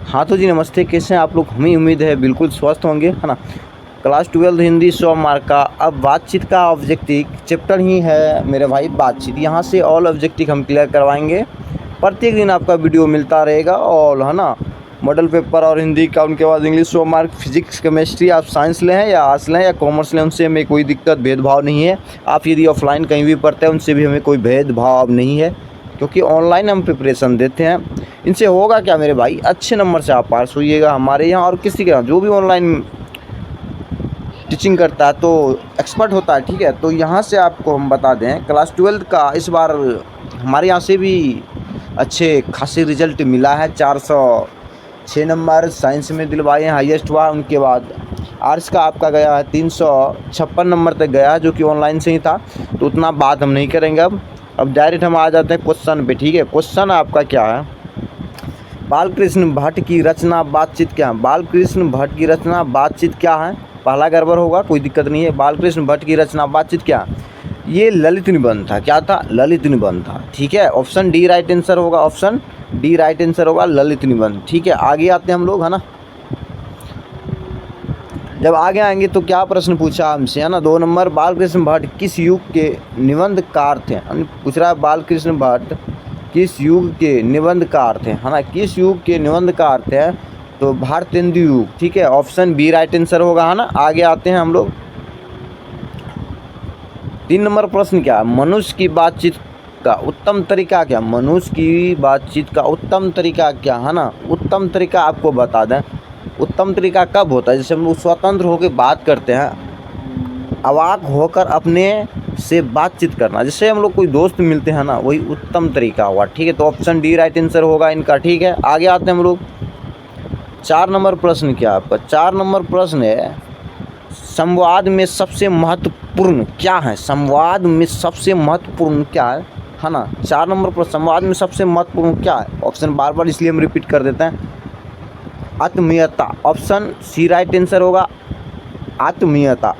हाँ तो जी नमस्ते, कैसे हैं आप लोग। हमें उम्मीद है बिल्कुल स्वस्थ होंगे, है ना। क्लास 12 हिंदी 100 मार्क का अब बातचीत का ऑब्जेक्टिव चैप्टर ही है मेरे भाई, बातचीत। यहाँ से ऑल ऑब्जेक्टिव हम क्लियर करवाएंगे। प्रत्येक दिन आपका वीडियो मिलता रहेगा ऑल, है ना। मॉडल पेपर और हिंदी का, उनके बाद इंग्लिश 100 मार्क, फिजिक्स केमिस्ट्री आप साइंस लें या आर्ट्स लें या कॉमर्स लें, उनसे हमें कोई दिक्कत भेदभाव नहीं है। आप यदि ऑफलाइन कहीं भी पढ़ते हैं उनसे भी हमें कोई भेदभाव नहीं है, क्योंकि ऑनलाइन हम प्रिपरेशन देते हैं। इनसे होगा क्या मेरे भाई, अच्छे नंबर से आप पास होइएगा हमारे यहाँ और किसी के यहाँ। जो भी ऑनलाइन टीचिंग करता है तो एक्सपर्ट होता है, ठीक है। तो यहाँ से आपको हम बता दें, क्लास 12 का इस बार हमारे यहाँ से भी अच्छे खासे रिजल्ट मिला है। 406 नंबर साइंस में दिलवाए हैं, हाईएस्ट हुआ। उनके बाद आर्ट्स का आपका गया है 356 नंबर तक गया है, जो कि ऑनलाइन से ही था। तो उतना बात हम नहीं करेंगे। अब डायरेक्ट हम आ जाते हैं क्वेश्चन पे, ठीक है। क्वेश्चन आपका क्या है, बालकृष्ण भट्ट की रचना बातचीत क्या है। बालकृष्ण भट्ट की रचना बातचीत क्या है। पहला गड़बड़ होगा, कोई दिक्कत नहीं है। बालकृष्ण भट्ट की रचना बातचीत क्या है, ये ललित निबंध था। क्या था, ललित निबंध था, ठीक है। ऑप्शन डी राइट आंसर होगा, ऑप्शन डी राइट आंसर होगा, ललित निबंध, ठीक है। आगे आते हैं हम लोग, है ना। जब आगे आएंगे तो क्या प्रश्न पूछा हमसे, है ना। 2 नंबर, बालकृष्ण भट्ट किस युग के निबंधकार थे। पूछ रहा है बालकृष्ण भट्ट किस युग के निबंधकार थे, है ना। किस युग के निबंधकार थे, तो भारतेंदु युग, ठीक है। ऑप्शन बी राइट आंसर होगा, है ना। आगे आते हैं हम लोग। 3 नंबर प्रश्न क्या है, मनुष्य की बातचीत का उत्तम तरीका क्या। मनुष्य की बातचीत का उत्तम तरीका क्या, है ना। उत्तम तरीका आपको बता दें, उत्तम तरीका कब होता है, जैसे हम लोग स्वतंत्र होकर बात करते हैं, अवाक होकर अपने से बातचीत करना। जैसे हम लोग कोई दोस्त मिलते हैं ना, वही उत्तम तरीका हुआ, ठीक है। तो ऑप्शन डी राइट आंसर होगा इनका, ठीक है। आगे आते हैं हम लोग। 4 नंबर प्रश्न क्या आपका, 4 नंबर प्रश्न है, संवाद में सबसे महत्वपूर्ण क्या है। संवाद में सबसे महत्वपूर्ण क्या है ना। 4 नंबर पर संवाद में सबसे महत्वपूर्ण क्या है। ऑप्शन बार बार इसलिए हम रिपीट कर देते हैं, आत्मीयता। ऑप्शन सी राइट आंसर होगा, आत्मीयता।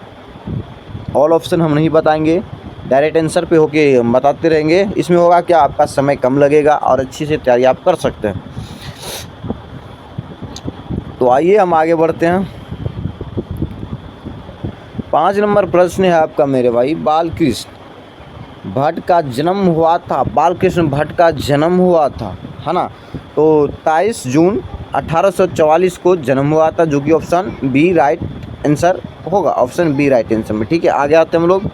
ऑल ऑप्शन हम नहीं बताएंगे, डायरेक्ट आंसर पे होके हम बताते रहेंगे। इसमें होगा क्या, आपका समय कम लगेगा और अच्छी से तैयारी आप कर सकते हैं। तो आइए हम आगे बढ़ते हैं। 5 नंबर प्रश्न है आपका मेरे भाई, बालकृष्ण भट्ट का जन्म हुआ था। बालकृष्ण भट्ट का जन्म हुआ था, है ना। तो 23 जून 1844 को जन्म हुआ था, जो कि ऑप्शन बी राइट आंसर होगा, ऑप्शन बी राइट आंसर में, ठीक है। आगे आते हैं हम लोग।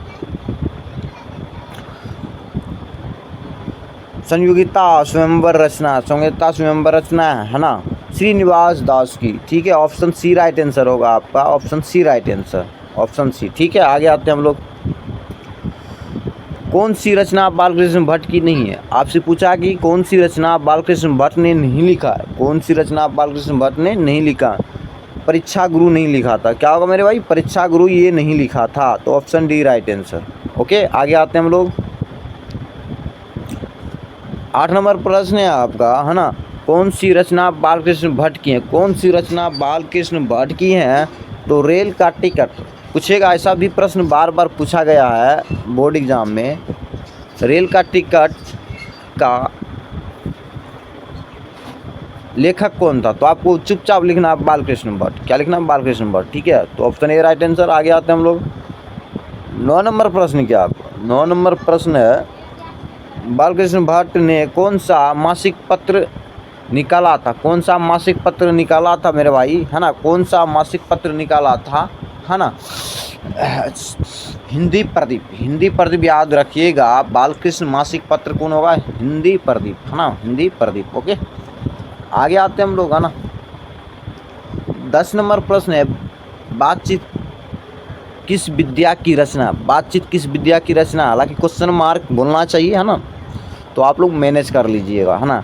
संयोगिता स्वयंवर रचना, संयोगिता स्वयंवर रचना है ना, श्रीनिवास दास की, ठीक है। ऑप्शन सी राइट आंसर होगा आपका, option C right answer, option C, ठीक है। आगे आते हैं हम लोग। कौन सी रचना बालकृष्ण भट्ट की नहीं है। आपसे पूछा कि कौन सी रचना बालकृष्ण भट्ट ने नहीं लिखा है। कौन सी रचना बालकृष्ण भट्ट ने नहीं लिखा, परीक्षा गुरु नहीं लिखा था। क्या होगा मेरे भाई, परीक्षा गुरु ये नहीं लिखा था। तो option D right answer, okay. आगे आते हैं हम लोग। 8 नंबर प्रश्न है आपका, है ना, कौन सी रचना बालकृष्ण भट्ट की है। कौन सी रचना बालकृष्ण भट्ट की है, तो रेल का टिकट पूछेगा। ऐसा भी प्रश्न बार बार पूछा गया है बोर्ड एग्जाम में। रेल का टिकट का लेखक कौन था, तो आपको चुपचाप लिखना है बालकृष्ण भट्ट। क्या लिखना है, बालकृष्ण भट्ट, ठीक है। तो ऑप्शन ए राइट आंसर। आगे आते हैं हम लोग। 9 नंबर प्रश्न क्या आपको, 9 नंबर प्रश्न है, बालकृष्ण भट्ट ने कौन सा मासिक पत्र निकाला था। कौन सा मासिक पत्र निकाला था मेरे भाई, है ना। कौन सा मासिक पत्र निकाला था, है ना। हिंदी प्रदीप, हिंदी प्रदीप याद रखिएगा। बालकृष्ण मासिक पत्र कौन होगा, हिंदी प्रदीप, है ना, हिंदी प्रदीप, ओके। आगे आते हैं हम लोग, है ना। 10 नंबर प्रश्न है, बातचीत किस विद्या की रचना। बातचीत किस विद्या की रचना, हालांकि क्वेश्चन मार्क बोलना चाहिए, है ना। तो आप लोग मैनेज कर लीजिएगा, है ना।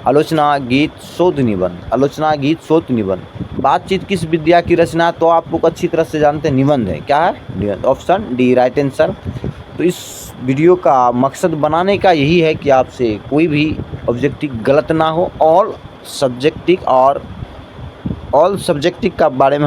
आलोचना, गीत, शोध निबंध, आलोचना, गीत, शोध निबंध। बातचीत किस विद्या की रचना, तो आप लोग अच्छी तरह से जानते हैं, निबंध है। क्या है, निबंध, ऑप्शन डी राइट आंसर। तो इस वीडियो का मकसद बनाने का यही है कि आपसे कोई भी ऑब्जेक्टिव गलत ना हो। ऑल सब्जेक्टिव और ऑल सब्जेक्टिव का बारे में